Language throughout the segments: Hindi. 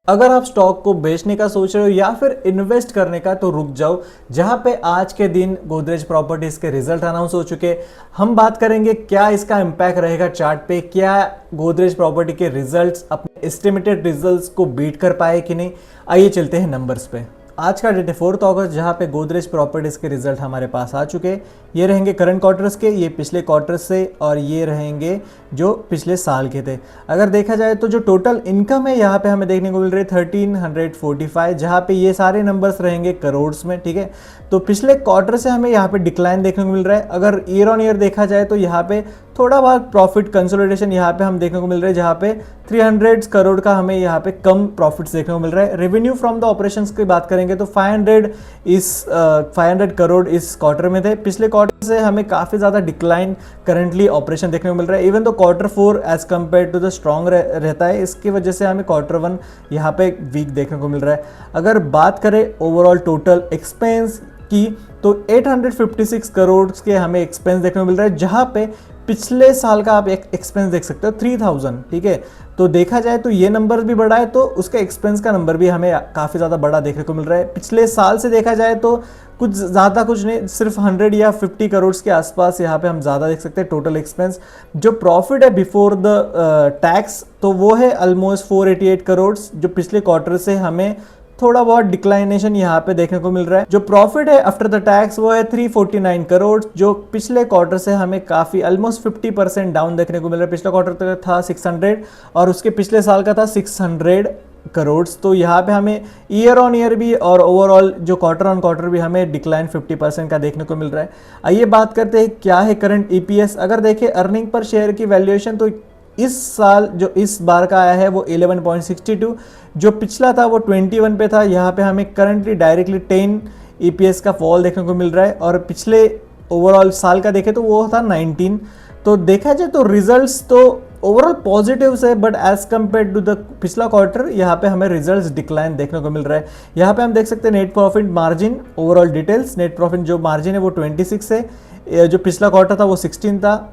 अगर आप स्टॉक को बेचने का सोच रहे हो या फिर इन्वेस्ट करने का तो रुक जाओ। जहां पे आज के दिन गोदरेज प्रॉपर्टीज के रिजल्ट अनाउंस हो चुके, हम बात करेंगे क्या इसका इम्पैक्ट रहेगा चार्ट पे, क्या गोदरेज प्रॉपर्टी के रिजल्ट्स अपने एस्टिमेटेड रिजल्ट्स को बीट कर पाए कि नहीं। आइए चलते हैं नंबर्स पे। आज का डेट है 4 अगस्त, जहां पे गोदरेज प्रॉपर्टीज के रिजल्ट हमारे पास आ चुके। ये रहेंगे करंट क्वार्टर्स के, ये पिछले क्वार्टर्स से, और ये रहेंगे जो पिछले साल के थे। अगर देखा जाए तो जो टोटल इनकम है यहाँ पे हमें देखने को मिल रही है 1345, जहाँ पे ये सारे नंबर्स रहेंगे करोड्स में। ठीक है, तो पिछले क्वार्टर से हमें यहाँ पे डिक्लाइन देखने को मिल रहा है। अगर ईयर ऑन ईयर देखा जाए तो यहाँ पे थोड़ा बहुत प्रॉफिट कंसोलिडेशन यहाँ पे हम देखने को मिल रहा है, जहाँ पे 300 करोड़ का हमें यहाँ पे कम प्रॉफिट्स देखने को मिल रहा है। रेवेन्यू फ्रॉम द ऑपरेशंस की बात करेंगे तो 500 करोड़ इस क्वार्टर में थे। पिछले क्वार्टर से हमें काफ़ी ज़्यादा डिक्लाइन करंटली ऑपरेशन देखने को मिल रहा है। इवन तो quarter 4 as compared to the strong रहता है, इसकी वजह से हमें क्वार्टर 1 यहाँ पे वीक देखने को मिल रहा है। अगर बात करें ओवरऑल टोटल एक्सपेंस की तो 856 करोड़ के हमें एक्सपेंस देखने को मिल रहा है, जहाँ पे पिछले साल का आप एक एक्सपेंस देख सकते हो 3000। ठीक है, तो देखा जाए तो ये नंबर भी बड़ा है, तो उसका एक्सपेंस का नंबर भी हमें काफ़ी ज़्यादा बड़ा देखने को मिल रहा है। पिछले साल से देखा जाए तो कुछ ज़्यादा कुछ नहीं, सिर्फ 100 या 50 करोड़ के आसपास यहाँ पे हम ज़्यादा देख सकते हैं टोटल एक्सपेंस। जो प्रॉफिट है बिफोर द टैक्स तो वो है ऑलमोस्ट 488 करोड़, जो पिछले क्वार्टर से हमें थोड़ा बहुत डिक्लाइनेशन यहाँ पे देखने को मिल रहा है। जो प्रॉफिट है आफ्टर द टैक्स वो है 349 करोड़, जो पिछले क्वार्टर से हमें काफ़ी ऑलमोस्ट 50% डाउन देखने को मिल रहा है। पिछला क्वार्टर तक था 600 और उसके पिछले साल का था 600 करोड़। तो यहाँ पे हमें ईयर ऑन ईयर भी और ओवरऑल जो क्वार्टर ऑन क्वार्टर भी हमें डिक्लाइन 50% का देखने को मिल रहा है। आइए बात करते हैं क्या है करंट ईपीएस। अगर देखें अर्निंग पर शेयर की वैल्यूएशन तो इस साल जो इस बार का आया है वो 11.62, जो पिछला था वो 21 पे था। यहाँ पे हमें करंटली डायरेक्टली 10 ईपीएस का फॉल देखने को मिल रहा है, और पिछले ओवरऑल साल का देखें तो वो था 19। तो देखा जाए तो रिजल्ट्स तो ओवरऑल पॉजिटिव्स है, but as compared to the पिछला क्वार्टर यहाँ पे हमें रिजल्ट्स डिक्लाइन देखने को मिल रहा है। यहाँ पे हम देख सकते हैं net profit margin, overall details. Net profit जो मार्जिन है वो 26 है, जो पिछला क्वार्टर था वो 16 था।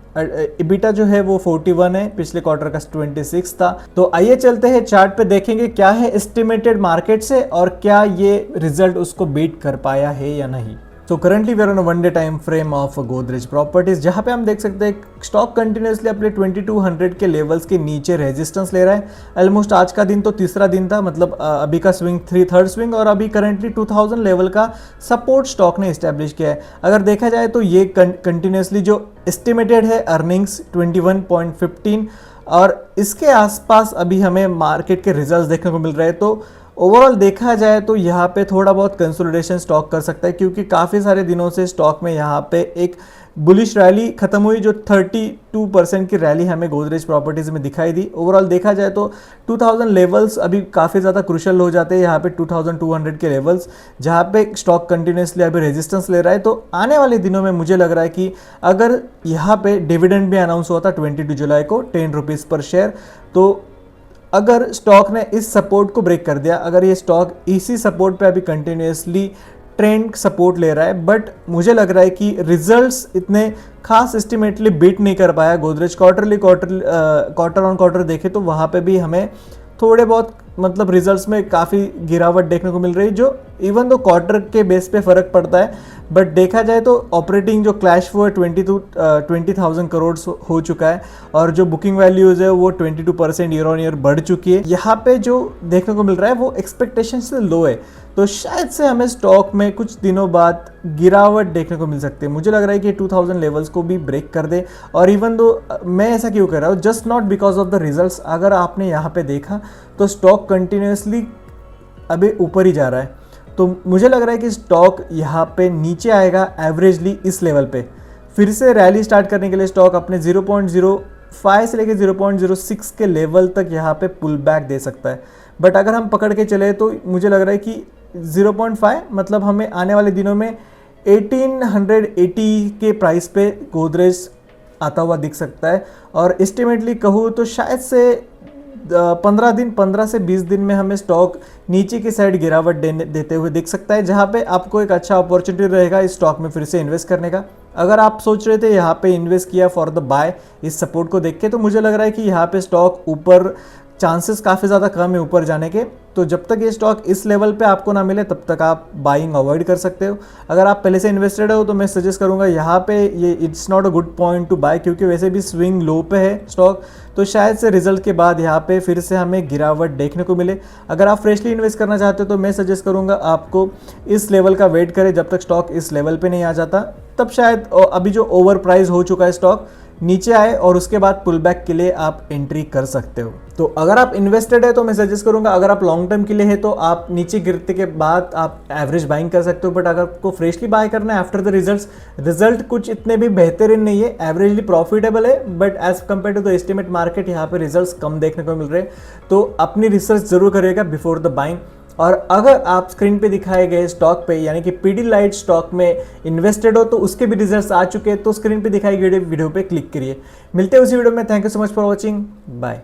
इबिटा जो है वो 41 है, पिछले क्वार्टर का 26 था। तो आइए चलते हैं चार्ट पे, देखेंगे क्या है एस्टिमेटेड मार्केट से और क्या ये रिजल्ट उसको बीट कर पाया है या नहीं। तो currently we are on one day time frame of Godrej Properties, जहां पे हम देख सकते हैं स्टॉक कंटिन्यूसली अपने 2200 के लेवल्स के नीचे रेजिस्टेंस ले रहा है। ऑलमोस्ट आज का दिन तो तीसरा दिन था, मतलब अभी का स्विंग थर्ड स्विंग, और अभी करंटली 2000 लेवल का सपोर्ट स्टॉक ने इस्टेब्लिश किया है। अगर देखा जाए तो ये कंटिन्यूसली जो एस्टिमेटेड है अर्निंग्स 21.15 और इसके आसपास अभी हमें मार्केट के रिजल्ट्स देखने को मिल रहे हैं। तो ओवरऑल देखा जाए तो यहाँ पे थोड़ा बहुत कंसोलिडेशन स्टॉक कर सकता है, क्योंकि काफ़ी सारे दिनों से स्टॉक में यहाँ पे एक बुलिश रैली खत्म हुई, जो 32% की रैली हमें गोदरेज प्रॉपर्टीज में दिखाई दी। ओवरऑल देखा जाए तो 2000 लेवल्स अभी काफ़ी ज़्यादा क्रूशल हो जाते हैं, यहाँ पे 2200 के लेवल्स, जहाँ पे स्टॉक कंटिन्यूसली अभी रेजिस्टेंस ले रहा है। तो आने वाले दिनों में मुझे लग रहा है कि अगर यहाँ पे डिविडेंड भी अनाउंस हुआ था 22 जुलाई को 10 रुपीज़ पर शेयर, तो अगर स्टॉक ने इस सपोर्ट को ब्रेक कर दिया, अगर ये स्टॉक इसी सपोर्ट पे अभी कंटिन्यूसली ट्रेंड सपोर्ट ले रहा है, बट मुझे लग रहा है कि रिजल्ट्स इतने खास एस्टिमेटली बीट नहीं कर पाया गोदरेज। क्वार्टर ऑन क्वार्टर देखे तो वहाँ पे भी हमें थोड़े बहुत मतलब रिजल्ट्स में काफ़ी गिरावट देखने को मिल रही है, जो इवन तो क्वार्टर के बेस पे फ़र्क पड़ता है, बट देखा जाए तो ऑपरेटिंग जो क्लैश फ्लो है 20,000 करोड़ हो चुका है, और जो बुकिंग वैल्यूज़ है वो 22% ईयर ऑन ईयर बढ़ चुकी है। यहाँ पे जो देखने को मिल रहा है वो एक्सपेक्टेशन से लो है, तो शायद से हमें स्टॉक में कुछ दिनों बाद गिरावट देखने को मिल सकती है। मुझे लग रहा है कि 2000 लेवल्स को भी ब्रेक कर दे। और इवन दो मैं ऐसा क्यों कर रहा हूँ, just not because of the results. अगर आपने यहाँ पे देखा तो स्टॉक कंटिन्यूसली अभी ऊपर ही जा रहा है, तो मुझे लग रहा है कि स्टॉक यहाँ पे नीचे आएगा एवरेजली इस लेवल पे। फिर से रैली स्टार्ट करने के लिए स्टॉक अपने 0.05 से लेकर 0.06 के लेवल तक यहाँ पे पुल बैक दे सकता है। बट अगर हम पकड़ के चले तो मुझे लग रहा है कि 0.5 मतलब हमें आने वाले दिनों में 1880 के प्राइस पे गोदरेज आता हुआ दिख सकता है। और एस्टिमेटली कहूँ तो शायद से 15 से 20 दिन में हमें स्टॉक नीचे की साइड गिरावट देते हुए दिख सकता है, जहां पे आपको एक अच्छा अपॉर्चुनिटी रहेगा इस स्टॉक में फिर से इन्वेस्ट करने का। अगर आप सोच रहे थे यहाँ पे इन्वेस्ट किया फॉर द बाय इस सपोर्ट को देख के, तो मुझे लग रहा है कि यहाँ पे स्टॉक ऊपर चांसेस काफ़ी ज़्यादा कम है ऊपर जाने के। तो जब तक ये स्टॉक इस लेवल पे आपको ना मिले तब तक आप बाइंग अवॉइड कर सकते हो। अगर आप पहले से इन्वेस्टेड हो तो मैं सजेस्ट करूंगा यहाँ पे ये it's not a good point to buy, क्योंकि वैसे भी स्विंग लो पे है स्टॉक, तो शायद से रिजल्ट के बाद यहाँ पे फिर से हमें गिरावट देखने को मिले। अगर आप फ्रेशली इन्वेस्ट करना चाहते हो तो मैं सजेस्ट करूंगा आपको इस लेवल का वेट करें जब तक स्टॉक इस लेवल पे नहीं आ जाता, तब शायद अभी जो ओवर प्राइस हो चुका है स्टॉक नीचे आए और उसके बाद पुल बैक के लिए आप एंट्री कर सकते हो। तो अगर आप इन्वेस्टेड है तो मैं सजेस्ट करूंगा, अगर आप लॉन्ग टर्म के लिए है तो आप नीचे गिरते के बाद आप एवरेज बाइंग कर सकते हो। बट अगर आपको फ्रेशली बाय करना है आफ्टर द रिजल्ट कुछ इतने भी बेहतरीन नहीं है, एवरेजली प्रॉफिटेबल है, but as compared to the estimate market यहाँ पे रिजल्ट कम देखने को मिल रहे हैं। तो अपनी रिसर्च जरूर करिएगा बिफोर द बाइंग। और अगर आप स्क्रीन पे दिखाए गए स्टॉक पे यानी कि पीडीलाइट स्टॉक में इन्वेस्टेड हो तो उसके भी रिजल्ट्स आ चुके हैं, तो स्क्रीन पे दिखाई गई वीडियो पे क्लिक करिए। मिलते हैं उसी वीडियो में। Thank you so much for watching, bye.